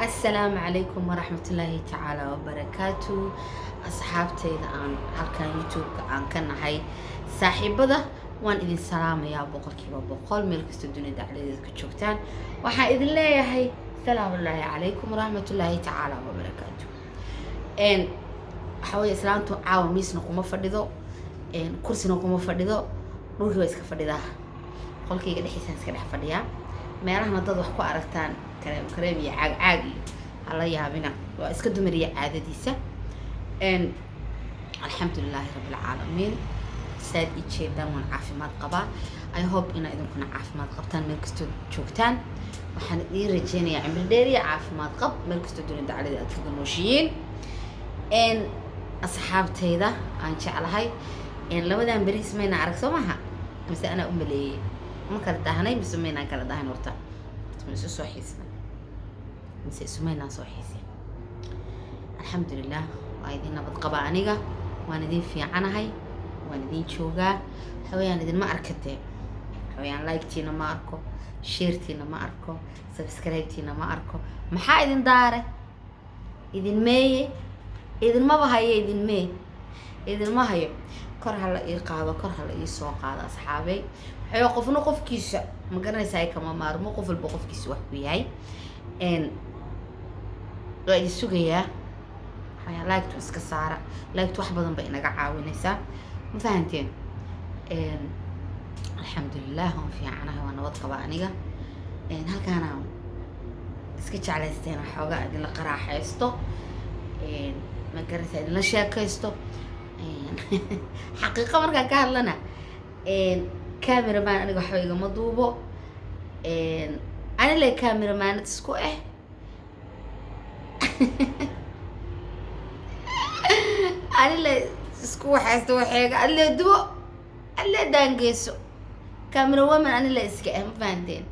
السلام عليكم ورحمة الله تعالى وبركاته. أصحابتي عن halkan YouTube aan ka nahay saaxiibada waan idin salaamayaa boqolkiiba boqol meel kasta dunida dhexdeeda ka joogtaan. waxaan idin leeyahay salaamu calaykum waraxmatullaahi tacaala wabarakaatu. waxa weeye islaantu caawa miisna kuma fadhido, kursina kuma fadhido, dhulkii waa iska fadhidaa. qolkayga dhexdiisaan iska dhex fadhiyaa. meelahan dad wax ku aragtaan kareem iyo caag iyo hala yaabina waa iska dumariya caadadiisa. alxamdulilaahi rabbil caalamiin. saad i jeedaan waan caafimaad qabaa. I hope ina idinkuna caafimaad qabtaan meel kastoo joogtaan. waxaan idin rajeynayaa cimri dheer iyo caafimaad qab meel kastoo dunida dhexdeeda aad kaga nooshihiin. asxaabtayda aan jeclahay labadan beri ismayna arag soo maha, mise anaa u maleeyay ma kala daahnay mise maynaan kala daahin. horta mise soo xiisna mise ismaynaan soo xiisin. alxamdulilah waa idin nabad qaba, aniga waan idin fiicanahay, waan idin joogaa. hawayaan idinma arkatee, hawayaan like-tiina ma arko, share-tiina ma arko, subscribe-tiina ma arko. maxaa idin daaray? idin meeye? idinmaba hayo, idin mee? idinma hayo. kor hala ii qaado, kor hala ii soo qaado asxaabey. waxay qofna qofkiisa ma garanaysaa ay kama maarmo, qof walba qofkiisa wax ku yahay. waa idin sugayaa. waxaa like-tu iska saara, like-tu wax badan bay inaga caawinaysaa, ma fahanteen? alxamdulilah waan fiicanahay, waa nabad qaba aniga. halkaana iska jeclaysteen waxoogaa idinla qaraaxaysto, ma garanaysaa idinla sheekaysto. xaqiiqa markaan ka hadlana cameraman aniga waxba igama duubo. ani le cameramanad isku ani le isku waxaysto waxeega alle dubo alle daangeyso. camera woman ani le iska ma fahanteen?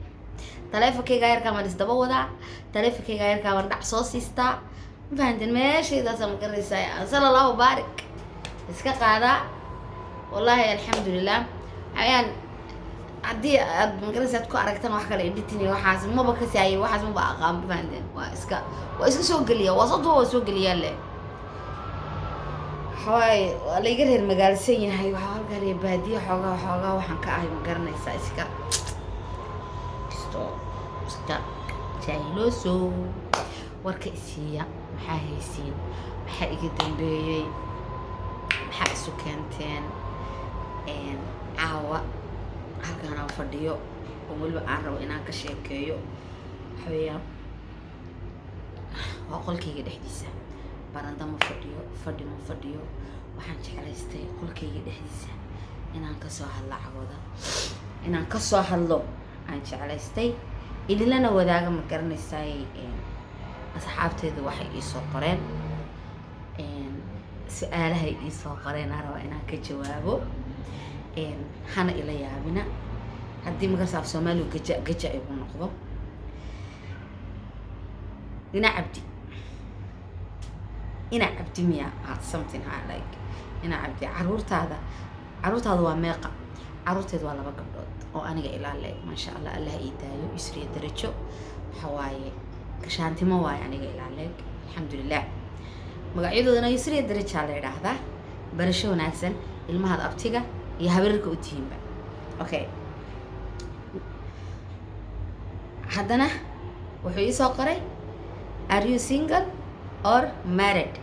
taleefankayga yarkaa waan isdaba wadaa, taleefankayga yarkaa waan dhac soo siistaa, ma fahanteen? meeshaydaasa ma garanaysaa sala allahu baarik iska qaadaa. wallaahi alxamdulilah. ayaan haddii aad magaranaysa ku aragtan wax kale editing iyo waxaas maba ka saayay, waxaas maba aqaan, ma fahanteen? waa iska soo geliya, waa soo duba, waa soo geliyaa le. waxawaaye waa layga reer magaalsan yahay, waxaa halkaa reer baadiye xoogaa waxaan ka ahay, ma garanaysaa iska jaahilooso. warka isiiya, maxaa haysiin? maxaa iga dambeeyey? maxaa isu keenteen? caawa halkaan aan fadhiyo oo weliba aan rabo inaan ka sheekeeyo. waxaweeyaan waa qolkayga dhexdiisa. baranda ma fadhiyo, fadhi ma fadhiyo. waxaan jeclaystay qolkayga dhexdiisa inaan kasoo hadlo cawada, inaan kasoo hadlo aan jeclaystay. idinlana wadaaga, ma garanaysaay asxaabteedu waxay iisoo qoreen, su-aalahay iisoo qoreen aan rabaa inaan ka jawaabo. hana ila yaabina haddii magarsa af soomaaligu gaja igu noqdo. ina cabdi miya something like ina cabdi. caruurtaada waa meeqa? caruurteed waa 2 gabdhood oo aniga ilaale, maasha allah, allah ii daayo isriya darajo. waxawaaye gashaantimo waaye aniga ilaale, alxamdulilah. magacyadoodana isriya darajaa la yidhaahdaa. barasho wanaagsan ilmahaad abtiga iyo habeerka u tihiinba. okay, haddana wuxuu ii soo qoray, are you single or married?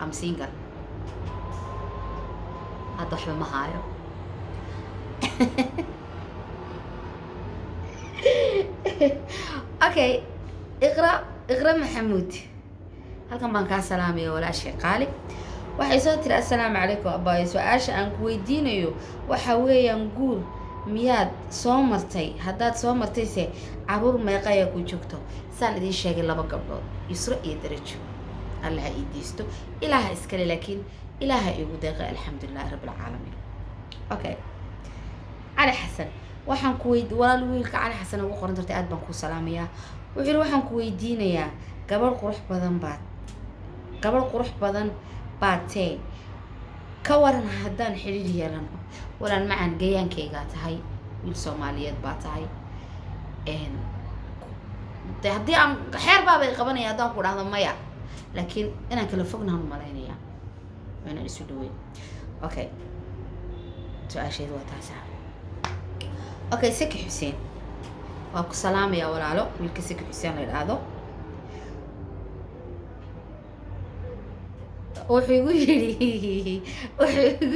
I'm single. hadda waxba ma haayo. okay, iqra maxamuud, halkan baan kaa salaamaya walaashay qaali. waxay soo tiri assalaamu calaykum abaayo, su-aasha aan ku weydiinayo waxa weeyaan guur miyaad soo martay? haddaad soo martayse caruur meeqa ayaa ku joogto? saan idiin sheegay 2 gabdhood, yusro iyo darajo. allaha ii deysto, ilaaha iskale, laakiin ilaaha iigu deeqay, alxamdulilahi rabbil caalamiin. okay, cali xasan, waxaan ku walaal wiilka cali xasan ugu qoran tartay, aad baan ku salaamayaa. wuxuu yidhi waxaan ku weydiinayaa gabadh qurux badan baatee ka waran haddaan xiriir yeelano? walaan macaan gayaankaygaa tahay, wiil soomaaliyeed baa tahay, haddii aan xeer baabay qabanaya haddaan ku dhahdo maya laakiin inaan kala fognahan umalaynaya inaan isu dhaweyn. Okay, su-aasheedu waa taasaa. Okay, Saki Xuseen waa ku salaamaya walaalo, wiilka Saki Xuseen la yidhaahdo. wuxuu igu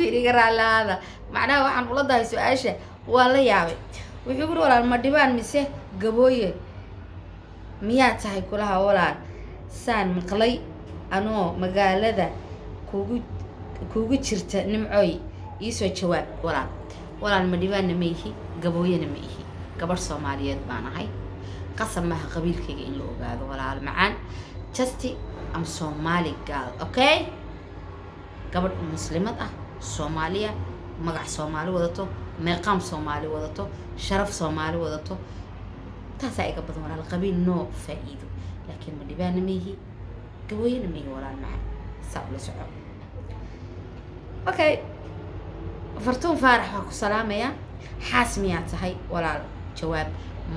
yidhi garaalaada macnaha waxaan ula dahay su-aasha waa la yaabay. wuxuu igu yidhi walaal ma dhibaan mise gabooye miyaa tahay kulaha walaal, saan maqlay anoo magaalada kugu jirta nimcooy iisoo jawaab walaal. walaal ma dhibaanna ma ihi, gabooyena ma ihi, gabadh Soomaaliyeed baan ahay. qasab maaha qabiilkayga in la ogaado walaal macaan. Just I'm Somali girl, okay? gabadh muslimad ah, Soomaaliya, magac Soomaali wadato, meeqaam Soomaali wadato, sharaf Soomaali wadato. taasaa iga badan walaal, qabiil noo faa'iido. laakiin ma dhibaanna ma ihi, gabooyena ma ihi walaal macaan. saa ula soco. Okay, Fartuun Faarax waa ku salaamaya. xaas miyaa tahay walaal? jawaab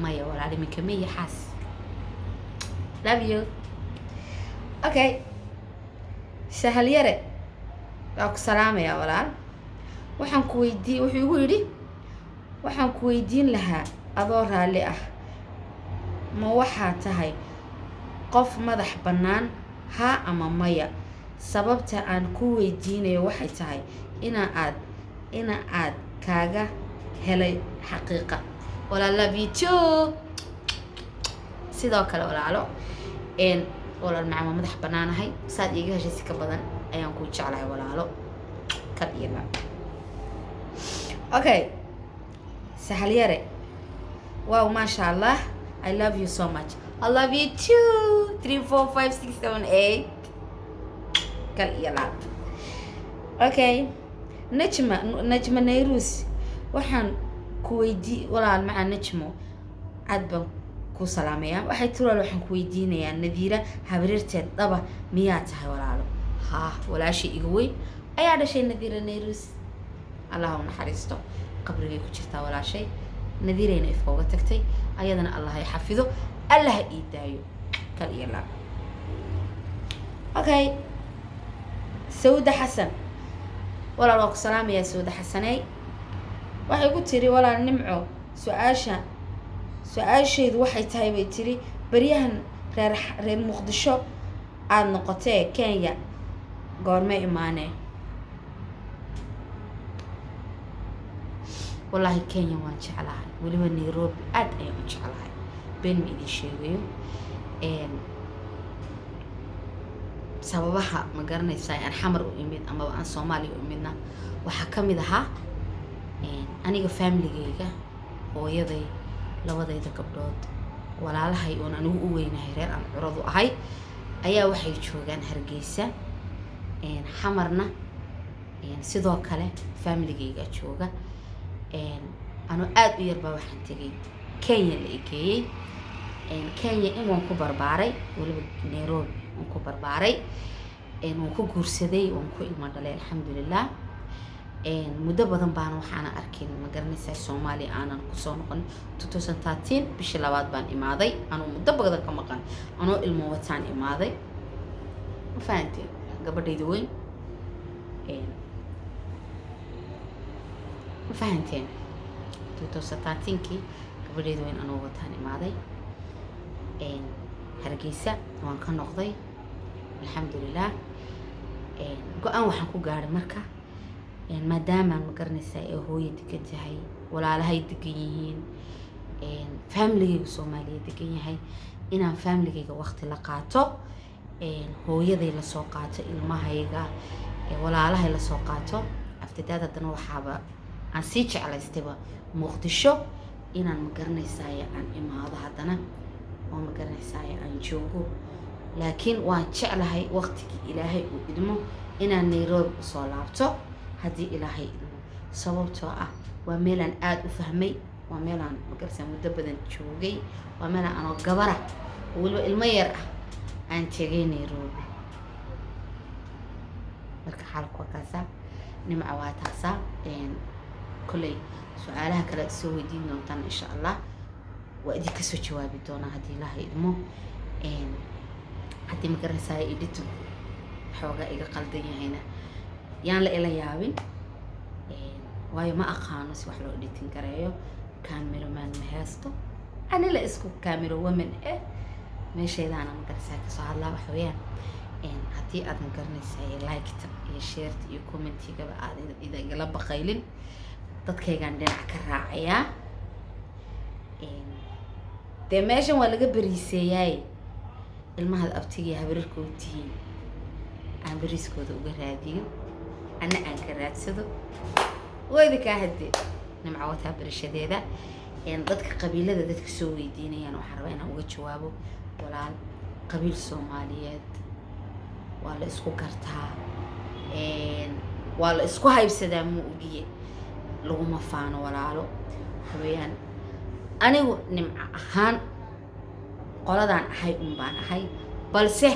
maya walaal, iminka ma ihi xaas. Love you. Okay, Sahal Yare waa ku salaamaya walaal. wuxuu igu yidhi waxaan ku weydiin lahaa adoo raalli ah, ma waxaa tahay qof madax bannaan, haa ama maya? sababta aan ku weydiinayo waxay tahay ina aad kaaga helay xaqiiqa. walaal love you too. sidoo kale walaalo walaal macaan waa madax bannaanahay. saad iiga heshay si ka badan ayaan ku jeclahay walaalo, kal iyo laab. Okay, Sahal Yare, wow, masha Allah, I love you so much. I love you too. 3 4 5 6 7 8 kal iyo laab. Okay, Najma Nayrus, waxaan ku walaal macaan Najmo aad baan ku salaamaya. waxay tiri walaal waxaan ku weydiinayaa Nadiira habaryarteed dhaba miyaa tahay walaalo? haa, walaashii iga weyn ayaa dhashay Nadiira Nayrus. allah u naxariisto, qabrigay ku jirtaa walaashay. Nadiirayna ifka uga tagtay, ayadana allah ay xafido, allah ii daayo, kal iyo laab. Okay, Sawda Xasan walaal waa ku salaamaya. Sawda Xasanay waxay ku tiri walaal Nimco, su-aashaydu waxay tahay bay tiri baryahan reer Muqdisho aad noqotee Kenya goorma imaanee? wallaahi Kenya waan jeclahay, weliba Nairobi aad ayaan u jeclahay, been ma idin sheegayo. sababaha ma garanaysaa aan xamar u imid amaba aan Soomaaliya u imidna waxaa ka mid ahaa aniga familigayga, hooyaday, labadayda gabdhood, walaalahay oon anigu u weynahay, reer aan curadu ahay, ayaa waxay joogaan Hargeysa. xamarna sidoo kale familigayga jooga. anoo aad u yarbaa waxaan tegay Kenya la ekeeyey. Kenya in waan ku barbaaray, weliba Nairobi waan ku barbaaray. waan ku guursaday, waan ku ilmo dhalay alxamdulilah. muddo badan baana waxaana arkin ma garanaysaa Soomaaliya aanan kusoo noqon. 2013 bishii labaad baan imaaday, anuu muddo badan ka maqan, anoo ilmo wataan imaaday. ma fahanteen gabadhayda weyn? ma fahanteen 2013kii gabadhayda weyn anoo wataan imaaday. Hargeysa waan ka noqday alxamdulilah. go-aan waxaan ku gaadhay marka maadaama ma garanaysaa ee hooyo degan tahay, walaalahay degan yihiin, familigayga Soomaaliya degan yahay, inaan familigayga waqti la qaato, hooyaday la soo qaato, ilmahayga, walaalahay la soo qaato. aftadaad haddana waxaaba aan sii jeclaystayba Muqdisho inaan ma garanaysaa aan imaado haddana, oo ma garanaysaa aan joogo. laakiin waan jeclahay waqtigii ilaahay uu idmo inaan Nairobi usoo laabto haddii ilaahay idmo. sababtoo ah waa meelaan aad u fahmay, waa meelaan ma garanaysaa muddo badan joogay, waa meelaan anoo gabara weliba ilmo yar ah aan tegay Nairobi. marka xaalku waa kaasaa, Nimca waa taasaa. kolley su-aalaha kale soo weydiin doontaan insha allah. وأدي كسو جوابي دونا هدي الله إدمو هدي مقرسة إدتو حوغا إيقا قلدين هنا يان لا إلا يابين وايو ما أقانو سي وحلو إدتين كرايو كاميرو مان مهاستو أنا لا إسكو كاميرو ومن ماشي إذا أنا مقرسة كسو الله وحويان هدي أد مقرنسة لايكتا iyo share iyo comment-iga aad idagala baqaylin dadkaygaan dhinac ka raacayaa dee meeshan waa laga bariiseeyay ilmaha abtiga iyo habarkooda tihiin aan bariiskooda uga raadiyo ana aan ka raadsado wayda ka hadde nimca wata barashadeeda dadka qabiilada dadka soo weydiinayaan waxaan rabaa inaan uga jawaabo walaal qabiil Soomaaliyeed waa la isku gartaa waa la isku haybsadaa muugiye laguma faano walaalo haween anigu nimca ahaan qoladaan ahay baan ahay balse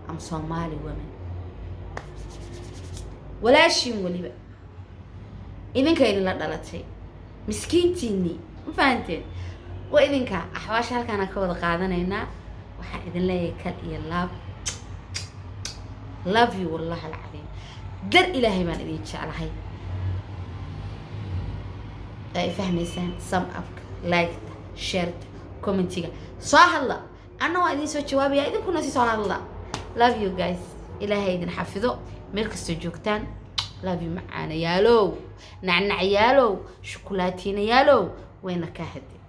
am Soomaali woman walaashin waliba idinka la dhalatay miskiintiini ma fahanteen waa idinka axwaasha halkaan ka wada qaadanaynaa waxa idin leeyahay kal iyo laab love you والله العظيم در إلهي ما ندين شعلهاي أي فهميسان sum up like share commentiga صح الله أنا وأدين سوى جوابي إذا كنا سي صح الله love you guys إلهي إذن حفظه مركز جوكتان love you معانا يالو نعنع يالو شوكولاتينا يالو وينك هدي